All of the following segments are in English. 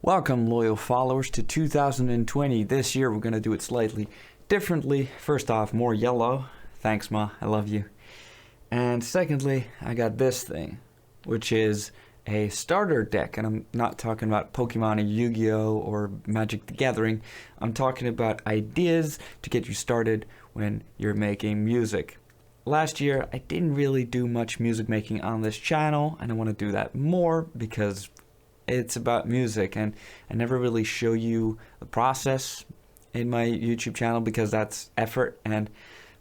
Welcome, loyal followers, to 2020. This year we're going to do it slightly differently. First off, more yellow. Thanks, Ma. I love you. And secondly, I got this thing, which is a starter deck. And I'm not talking about Pokemon or Yu-Gi-Oh! Or Magic the Gathering. I'm talking about ideas to get you started when you're making music. Last year, I didn't really do much music making on this channel, and I want to do that more because it's about music, and I never really show you the process in my YouTube channel because that's effort, and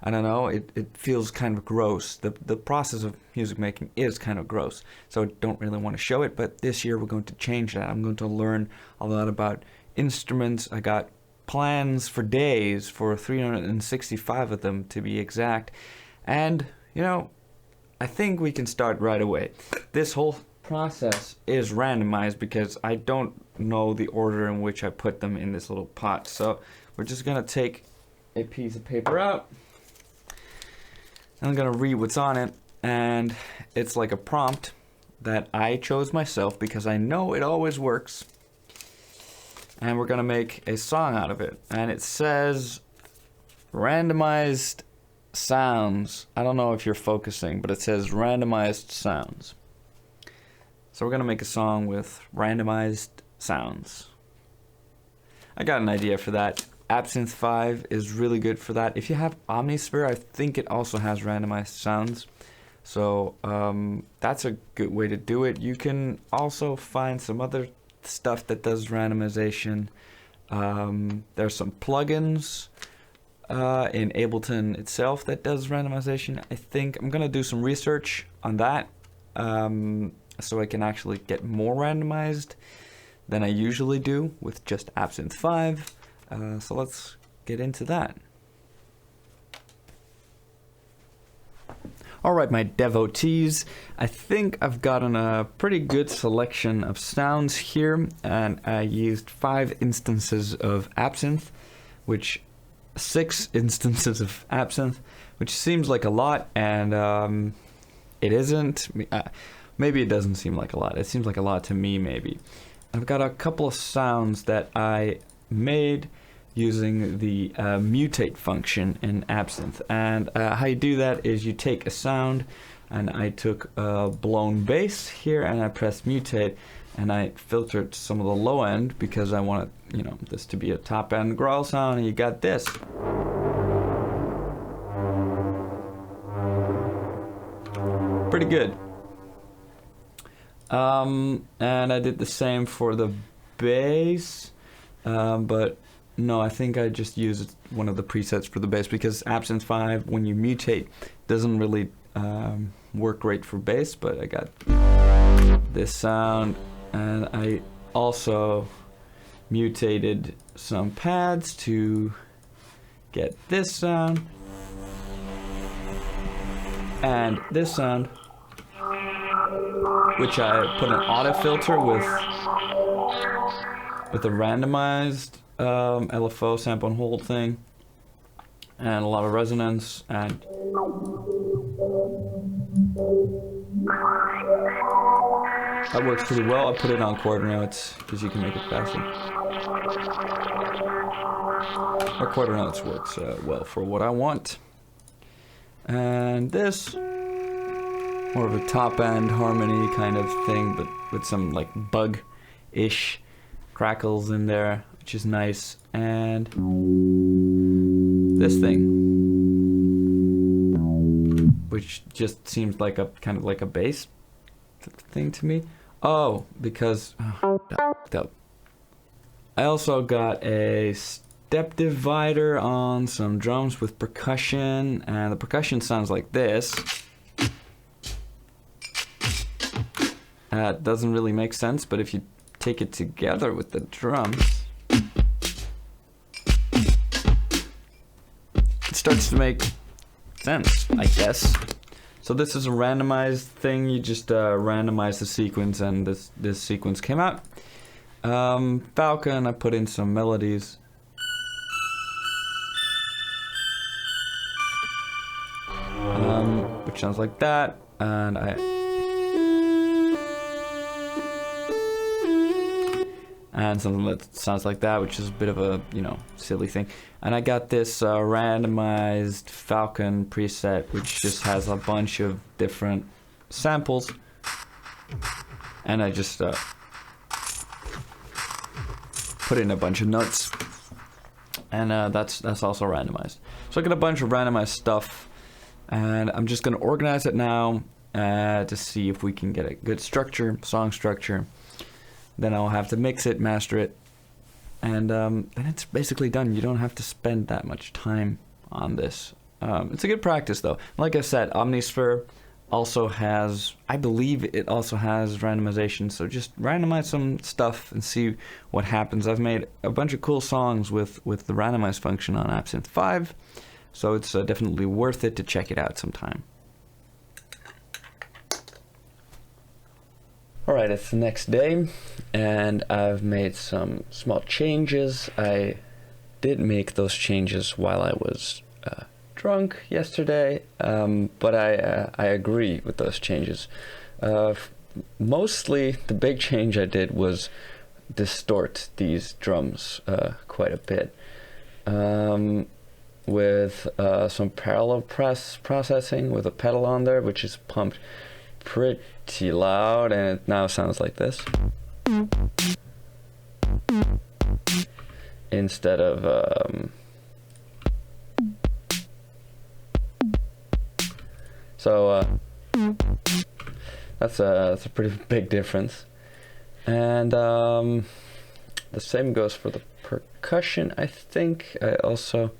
I don't know, it feels kind of gross. The process of music making is kind of gross, so I don't really want to show it, but this year we're going to change that. I'm going to learn a lot about instruments. I got plans for days, for 365 of them to be exact, and you know, I think we can start right away. This whole process is randomized because I don't know the order in which I put them in this little pot. So we're just gonna take a piece of paper out. I'm gonna read what's on it, and it's like a prompt that I chose myself because I know it always works. And we're gonna make a song out of it, and it says randomized sounds. I don't know if you're focusing, but it says randomized sounds. So we're gonna make a song with randomized sounds. I got an idea for that. Absinthe 5 is really good for that. If you have Omnisphere, I think it also has randomized sounds. So that's a good way to do it. You can also find some other stuff that does randomization. There's some plugins in Ableton itself that does randomization. I think I'm gonna do some research on that. So I can actually get more randomized than I usually do with just Absinthe 5. So let's get into that. Alright, my devotees, I think I've gotten a pretty good selection of sounds here, and I used 5 instances of Absinthe, which 6 instances of Absinthe, which seems like a lot, and it isn't. Maybe it doesn't seem like a lot. It seems like a lot to me, maybe. I've got a couple of sounds that I made using the mutate function in Absinthe. And how you do that is you take a sound, and I took a blown bass here, and I pressed mutate, and I filtered some of the low end because I want this to be a top end growl sound, and you got this. Pretty good. And I did the same for the bass, but no, I think I just used one of the presets for the bass because Absinthe 5, when you mutate, doesn't really work great for bass, but I got this sound, and I also mutated some pads to get this sound and this sound, which I put an auto filter with a randomized LFO sample and hold thing, and a lot of resonance, and that works pretty well. I put it on quarter notes because you can make it faster. Our quarter notes works well for what I want. And this, more of a top end harmony kind of thing, but with some like bug-ish crackles in there, which is nice. And this thing, which just seems like a kind of like a bass thing to me. Oh, because I also got a step divider on some drums with percussion, and the percussion sounds like this. It doesn't really make sense, but if you take it together with the drums, it starts to make sense, I guess. So this is a randomized thing. You just randomize the sequence, and this sequence came out. Falcon, I put in some melodies. Which sounds like that, and and something that sounds like that, which is a bit of a, you know, silly thing. And I got this randomized Falcon preset, which just has a bunch of different samples, and I just put in a bunch of notes, and that's also randomized. So I got a bunch of randomized stuff, and I'm just gonna organize it now to see if we can get a good structure, song structure. Then I'll have to mix it, master it, and then it's basically done. You don't have to spend that much time on this. It's a good practice though. Like I said, Omnisphere also has, I believe it also has randomization, so just randomize some stuff and see what happens. I've made a bunch of cool songs with the randomize function on Absinthe 5, so it's definitely worth it to check it out sometime. Alright, it's the next day, and I've made some small changes. I did make those changes while I was drunk yesterday, but I agree with those changes. Mostly, the big change I did was distort these drums quite a bit. With some parallel processing with a pedal on there, which is pumped pretty loud, and it now sounds like this instead of that's a pretty big difference. And the same goes for the percussion. I also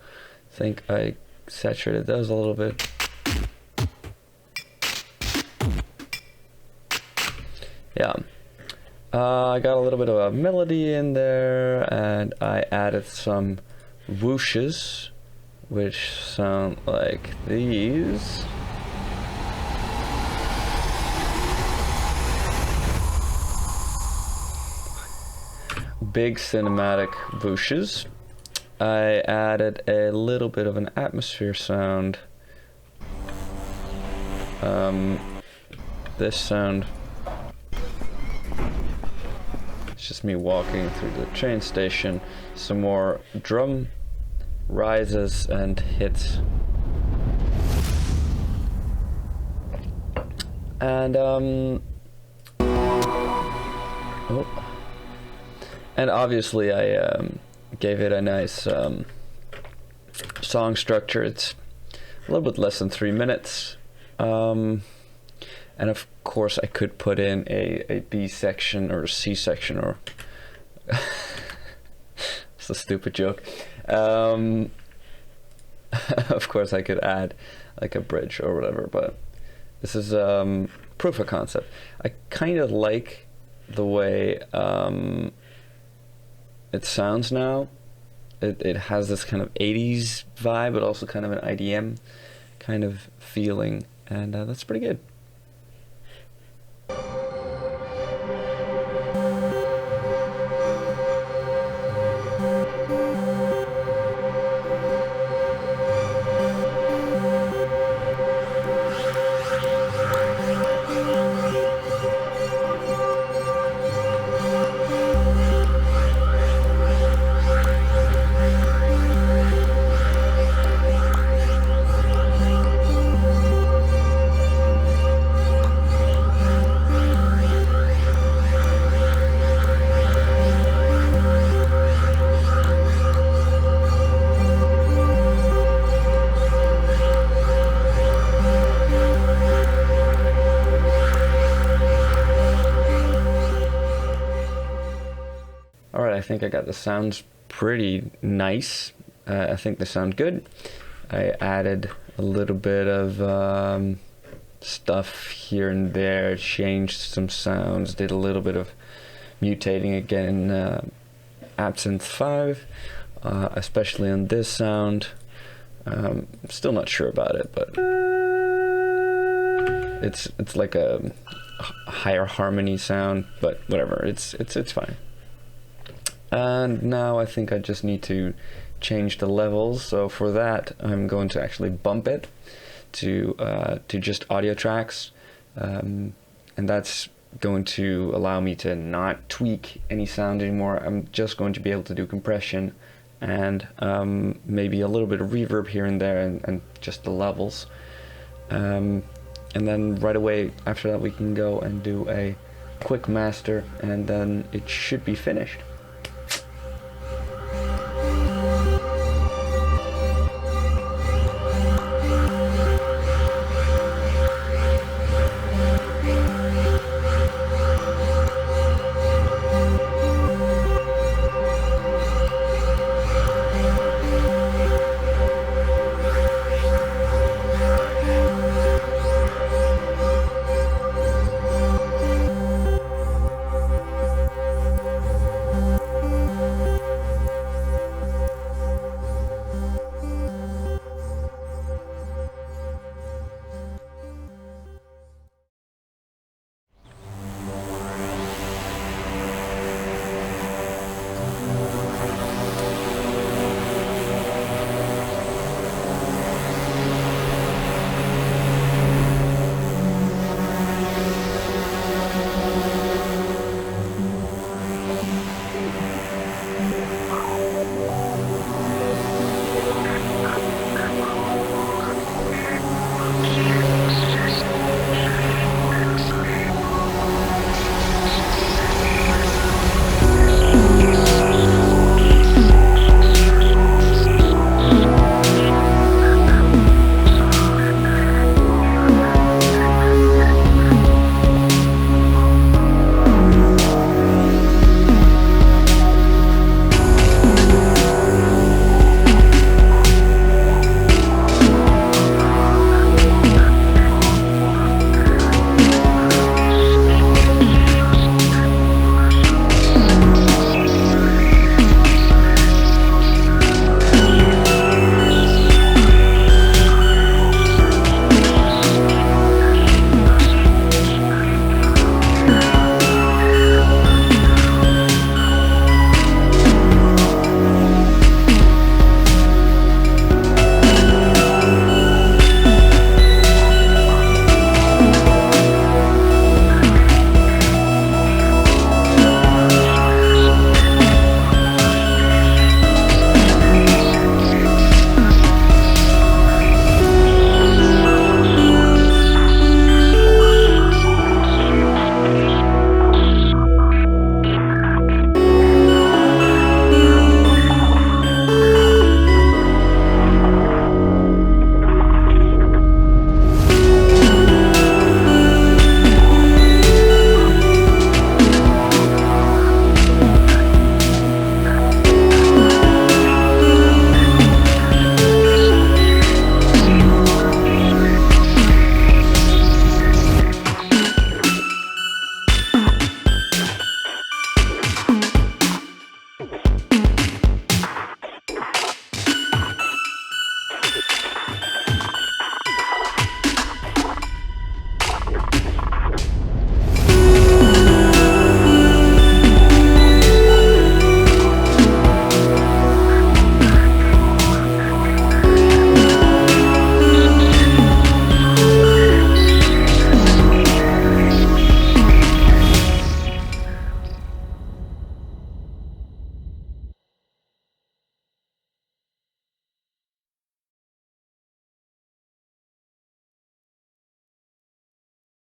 think I saturated those a little bit. Yeah, I got a little bit of a melody in there, and I added some whooshes, which sound like these. Big cinematic whooshes. I added a little bit of an atmosphere sound. This sound, it's just me walking through the train station. Some more drum rises and hits. And and obviously I gave it a nice song structure. It's a little bit less than 3 minutes. And of course I could put in a B section or a C section, or it's a stupid joke. Of course I could add like a bridge or whatever, but this is proof of concept. I kind of like the way it sounds now. It has this kind of 80s vibe, but also kind of an IDM kind of feeling, and that's pretty good. I think I got the sounds pretty nice. I think they sound good. I added a little bit of stuff here and there, changed some sounds, did a little bit of mutating again in Absinthe 5, especially on this sound. Still not sure about it, but it's like a higher harmony sound, but whatever, it's fine. And now I think I just need to change the levels. So for that, I'm going to actually bump it to just audio tracks, and that's going to allow me to not tweak any sound anymore. I'm just going to be able to do compression and maybe a little bit of reverb here and there, and just the levels. And then right away after that we can go and do a quick master, and then it should be finished.